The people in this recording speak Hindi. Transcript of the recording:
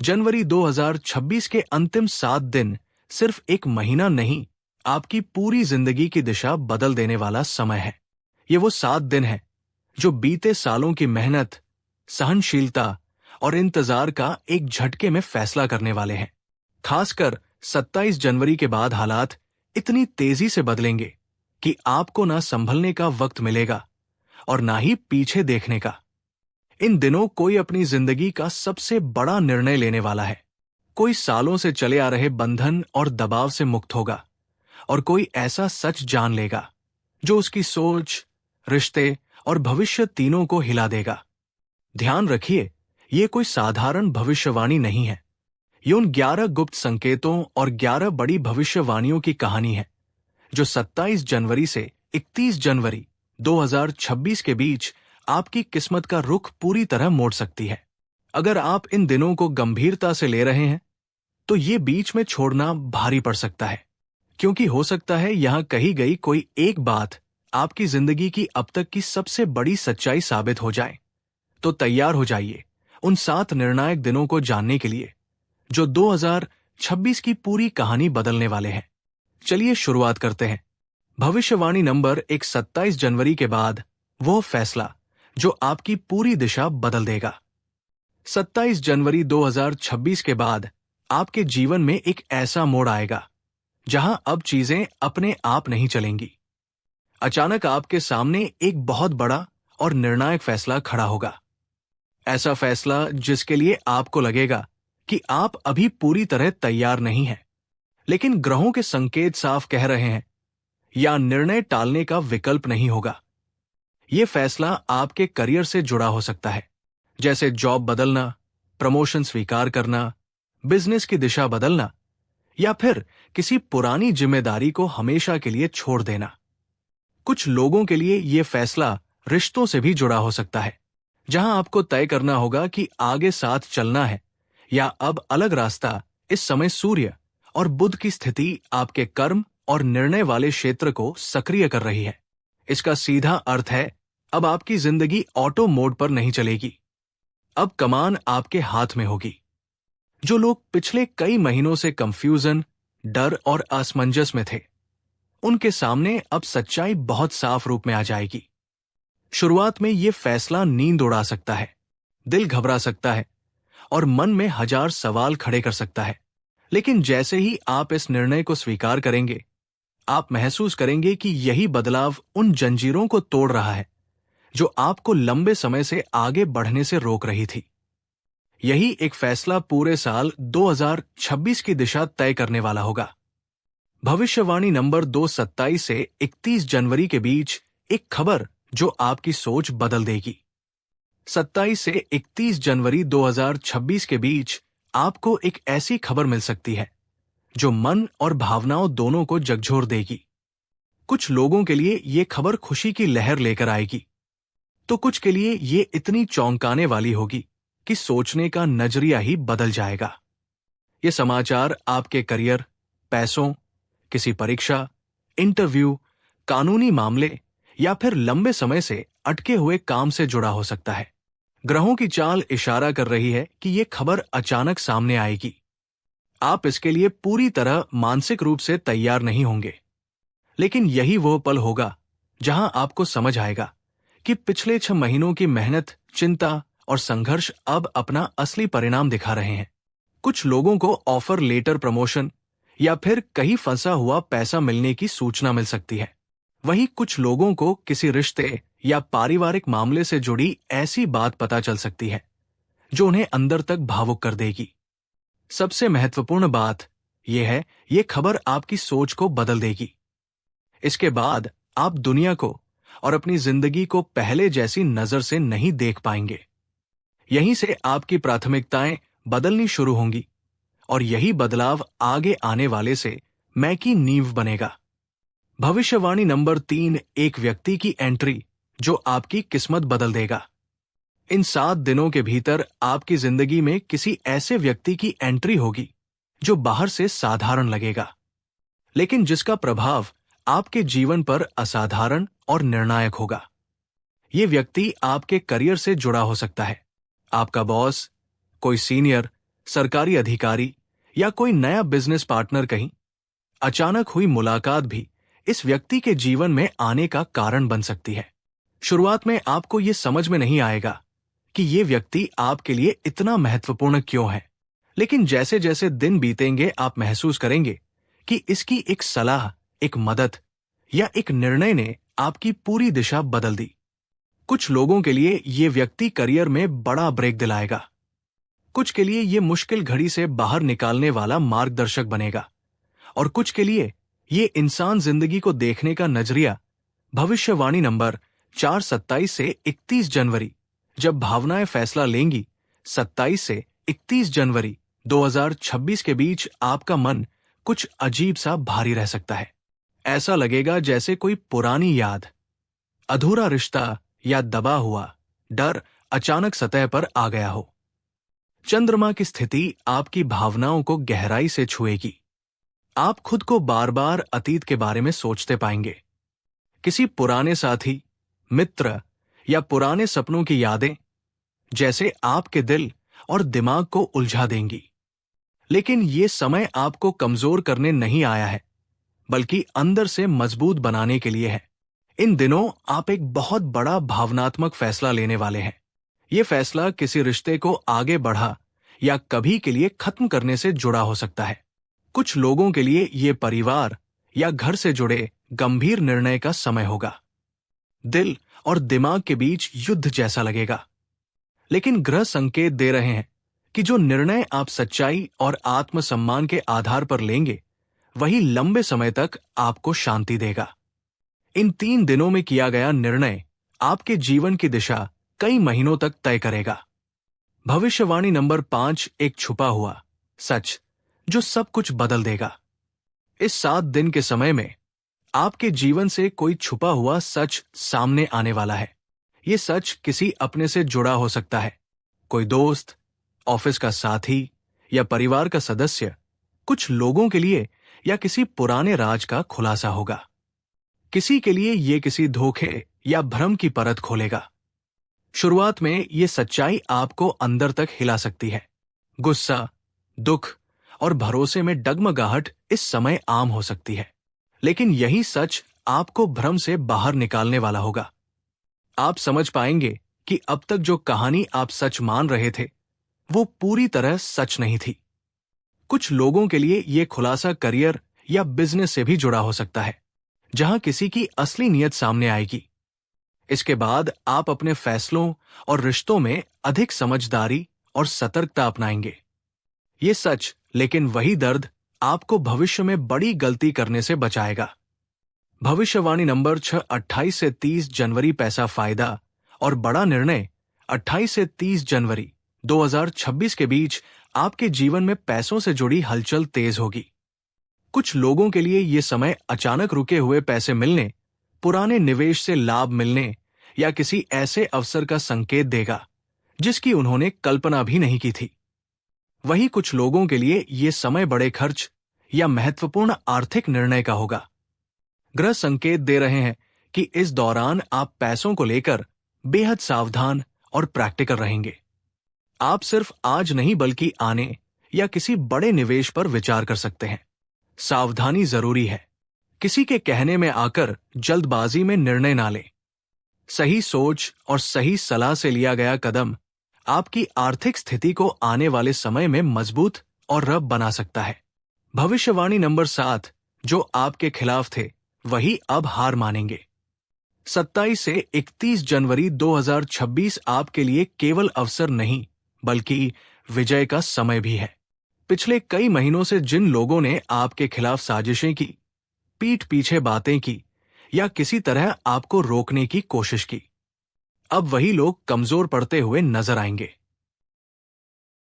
जनवरी 2026 के अंतिम 7 दिन सिर्फ एक महीना नहीं, आपकी पूरी जिंदगी की दिशा बदल देने वाला समय है। ये वो 7 दिन है जो बीते सालों की मेहनत, सहनशीलता और इंतजार का एक झटके में फैसला करने वाले हैं। खासकर 27 जनवरी के बाद हालात इतनी तेजी से बदलेंगे कि आपको ना संभलने का वक्त मिलेगा और ना ही पीछे देखने का। इन दिनों कोई अपनी जिंदगी का सबसे बड़ा निर्णय लेने वाला है। कोई सालों से चले आ रहे बंधन और दबाव से मुक्त होगा और कोई ऐसा सच जान लेगा जो उसकी सोच, रिश्ते और भविष्य तीनों को हिला देगा। ध्यान रखिए, ये कोई साधारण भविष्यवाणी नहीं है। ये उन 11 गुप्त संकेतों और 11 बड़ी भविष्यवाणियों की कहानी है जो 27 जनवरी से 31 जनवरी 2026 के बीच आपकी किस्मत का रुख पूरी तरह मोड़ सकती है। अगर आप इन दिनों को गंभीरता से ले रहे हैं तो ये बीच में छोड़ना भारी पड़ सकता है, क्योंकि हो सकता है यहां कही गई कोई एक बात आपकी जिंदगी की अब तक की सबसे बड़ी सच्चाई साबित हो जाए। तो तैयार हो जाइए उन 7 निर्णायक दिनों को जानने के लिए जो 2026 की पूरी कहानी बदलने वाले हैं। चलिए शुरुआत करते हैं। भविष्यवाणी नंबर 27 जनवरी के बाद वो फैसला जो आपकी पूरी दिशा बदल देगा। 27 जनवरी 2026 के बाद आपके जीवन में एक ऐसा मोड़ आएगा जहां अब चीजें अपने आप नहीं चलेंगी। अचानक आपके सामने एक बहुत बड़ा और निर्णायक फैसला खड़ा होगा। ऐसा फैसला जिसके लिए आपको लगेगा कि आप अभी पूरी तरह तैयार नहीं हैं, लेकिन ग्रहों के संकेत साफ कह रहे हैं या निर्णय टालने का विकल्प नहीं होगा। यह फैसला आपके करियर से जुड़ा हो सकता है, जैसे जॉब बदलना, प्रमोशन स्वीकार करना, बिजनेस की दिशा बदलना या फिर किसी पुरानी जिम्मेदारी को हमेशा के लिए छोड़ देना। कुछ लोगों के लिए यह फैसला रिश्तों से भी जुड़ा हो सकता है, जहां आपको तय करना होगा कि आगे साथ चलना है या अब अलग रास्ता। इस समय सूर्य और बुध की स्थिति आपके कर्म और निर्णय वाले क्षेत्र को सक्रिय कर रही है। इसका सीधा अर्थ है अब आपकी जिंदगी ऑटो मोड पर नहीं चलेगी। अब कमान आपके हाथ में होगी। जो लोग पिछले कई महीनों से कंफ्यूजन, डर और असमंजस में थे, उनके सामने अब सच्चाई बहुत साफ रूप में आ जाएगी। शुरुआत में यह फैसला नींद उड़ा सकता है, दिल घबरा सकता है और मन में 1000 सवाल खड़े कर सकता है। लेकिन जैसे ही आप इस निर्णय को स्वीकार करेंगे, आप महसूस करेंगे कि यही बदलाव उन जंजीरों को तोड़ रहा है जो आपको लंबे समय से आगे बढ़ने से रोक रही थी। यही एक फैसला पूरे साल 2026 की दिशा तय करने वाला होगा। भविष्यवाणी नंबर 227 से 31 जनवरी के बीच एक खबर जो आपकी सोच बदल देगी। 27 से 31 जनवरी 2026 के बीच आपको एक ऐसी खबर मिल सकती है जो मन और भावनाओं दोनों को झकझोर देगी। कुछ लोगों के लिए ये खबर खुशी की लहर लेकर आएगी, तो कुछ के लिए ये इतनी चौंकाने वाली होगी कि सोचने का नजरिया ही बदल जाएगा। ये समाचार आपके करियर, पैसों, किसी परीक्षा, इंटरव्यू, कानूनी मामले या फिर लंबे समय से अटके हुए काम से जुड़ा हो सकता है। ग्रहों की चाल इशारा कर रही है कि यह खबर अचानक सामने आएगी। आप इसके लिए पूरी तरह मानसिक रूप से तैयार नहीं होंगे, लेकिन यही वो पल होगा जहां आपको समझ आएगा कि पिछले 6 महीनों की मेहनत, चिंता और संघर्ष अब अपना असली परिणाम दिखा रहे हैं। कुछ लोगों को ऑफर लेटर, प्रमोशन या फिर कहीं फंसा हुआ पैसा मिलने की सूचना मिल सकती है। वहीं कुछ लोगों को किसी रिश्ते या पारिवारिक मामले से जुड़ी ऐसी बात पता चल सकती है जो उन्हें अंदर तक भावुक कर देगी। सबसे महत्वपूर्ण बात यह है, ये खबर आपकी सोच को बदल देगी। इसके बाद आप दुनिया को और अपनी जिंदगी को पहले जैसी नजर से नहीं देख पाएंगे। यहीं से आपकी प्राथमिकताएं बदलनी शुरू होंगी और यही बदलाव आगे आने वाले से मैं की नींव बनेगा। भविष्यवाणी नंबर 3 एक व्यक्ति की एंट्री जो आपकी किस्मत बदल देगा। इन 7 दिनों के भीतर आपकी जिंदगी में किसी ऐसे व्यक्ति की एंट्री होगी जो बाहर से साधारण लगेगा, लेकिन जिसका प्रभाव आपके जीवन पर असाधारण और निर्णायक होगा। ये व्यक्ति आपके करियर से जुड़ा हो सकता है। आपका बॉस, कोई सीनियर सरकारी अधिकारी या कोई नया बिजनेस पार्टनर, कहीं अचानक हुई मुलाकात भी इस व्यक्ति के जीवन में आने का कारण बन सकती है। शुरुआत में आपको ये समझ में नहीं आएगा कि ये व्यक्ति आपके लिए इतना महत्वपूर्ण क्यों है, लेकिन जैसे जैसे दिन बीतेंगे आप महसूस करेंगे कि इसकी एक सलाह, एक मदद या एक निर्णय ने आपकी पूरी दिशा बदल दी। कुछ लोगों के लिए ये व्यक्ति करियर में बड़ा ब्रेक दिलाएगा, कुछ के लिए ये मुश्किल घड़ी से बाहर निकालने वाला मार्गदर्शक बनेगा, और कुछ के लिए ये इंसान जिंदगी को देखने का नजरिया। भविष्यवाणी नंबर 4-27 से 31 जनवरी, जब भावनाएं फैसला लेंगी। 27 से 31 जनवरी 2026 के बीच आपका मन कुछ अजीब सा भारी रह सकता है। ऐसा लगेगा जैसे कोई पुरानी याद, अधूरा रिश्ता या दबा हुआ डर अचानक सतह पर आ गया हो। चंद्रमा की स्थिति आपकी भावनाओं को गहराई से छुएगी। आप खुद को बार बार अतीत के बारे में सोचते पाएंगे। किसी पुराने साथी, मित्र या पुराने सपनों की यादें जैसे आपके दिल और दिमाग को उलझा देंगी। लेकिन ये समय आपको कमजोर करने नहीं आया है, बल्कि अंदर से मजबूत बनाने के लिए है। इन दिनों आप एक बहुत बड़ा भावनात्मक फैसला लेने वाले हैं। ये फैसला किसी रिश्ते को आगे बढ़ा या कभी के लिए खत्म करने से जुड़ा हो सकता है। कुछ लोगों के लिए ये परिवार या घर से जुड़े गंभीर निर्णय का समय होगा। दिल और दिमाग के बीच युद्ध जैसा लगेगा, लेकिन ग्रह संकेत दे रहे हैं कि जो निर्णय आप सच्चाई और आत्मसम्मान के आधार पर लेंगे, वही लंबे समय तक आपको शांति देगा। इन 3 दिनों में किया गया निर्णय आपके जीवन की दिशा कई महीनों तक तय करेगा। भविष्यवाणी नंबर 5, एक छुपा हुआ सच जो सब कुछ बदल देगा। इस 7 दिन के समय में आपके जीवन से कोई छुपा हुआ सच सामने आने वाला है। ये सच किसी अपने से जुड़ा हो सकता है, कोई दोस्त, ऑफिस का साथी या परिवार का सदस्य। कुछ लोगों के लिए या किसी पुराने राज का खुलासा होगा। किसी के लिए ये किसी धोखे या भ्रम की परत खोलेगा। शुरुआत में ये सच्चाई आपको अंदर तक हिला सकती है। गुस्सा, दुख और भरोसे में डगमगाहट इस समय आम हो सकती है, लेकिन यही सच आपको भ्रम से बाहर निकालने वाला होगा। आप समझ पाएंगे कि अब तक जो कहानी आप सच मान रहे थे, वो पूरी तरह सच नहीं थी। कुछ लोगों के लिए ये खुलासा करियर या बिजनेस से भी जुड़ा हो सकता है, जहां किसी की असली नीयत सामने आएगी। इसके बाद आप अपने फैसलों और रिश्तों में अधिक समझदारी और सतर्कता अपनाएंगे। ये सच, लेकिन वही दर्द आपको भविष्य में बड़ी गलती करने से बचाएगा। भविष्यवाणी नंबर 6, 28 से 30 जनवरी पैसा फायदा और बड़ा निर्णय। 28 से 30 जनवरी 2026 के बीच आपके जीवन में पैसों से जुड़ी हलचल तेज होगी। कुछ लोगों के लिए ये समय अचानक रुके हुए पैसे मिलने, पुराने निवेश से लाभ मिलने या किसी ऐसे अवसर का संकेत देगा जिसकी उन्होंने कल्पना भी नहीं की थी। वहीं कुछ लोगों के लिए ये समय बड़े खर्च या महत्वपूर्ण आर्थिक निर्णय का होगा। ग्रह संकेत दे रहे हैं कि इस दौरान आप पैसों को लेकर बेहद सावधान और प्रैक्टिकल रहेंगे। आप सिर्फ आज नहीं बल्कि आने या किसी बड़े निवेश पर विचार कर सकते हैं। सावधानी जरूरी है। किसी के कहने में आकर जल्दबाजी में निर्णय ना लें। सही सोच और सही सलाह से लिया गया कदम आपकी आर्थिक स्थिति को आने वाले समय में मजबूत और रब बना सकता है। भविष्यवाणी नंबर 7, जो आपके खिलाफ थे वही अब हार मानेंगे। 27 से 31 जनवरी 2026 आपके लिए केवल अवसर नहीं बल्कि विजय का समय भी है। पिछले कई महीनों से जिन लोगों ने आपके खिलाफ साजिशें की, पीठ पीछे बातें की या किसी तरह आपको रोकने की कोशिश की, अब वही लोग कमजोर पड़ते हुए नजर आएंगे।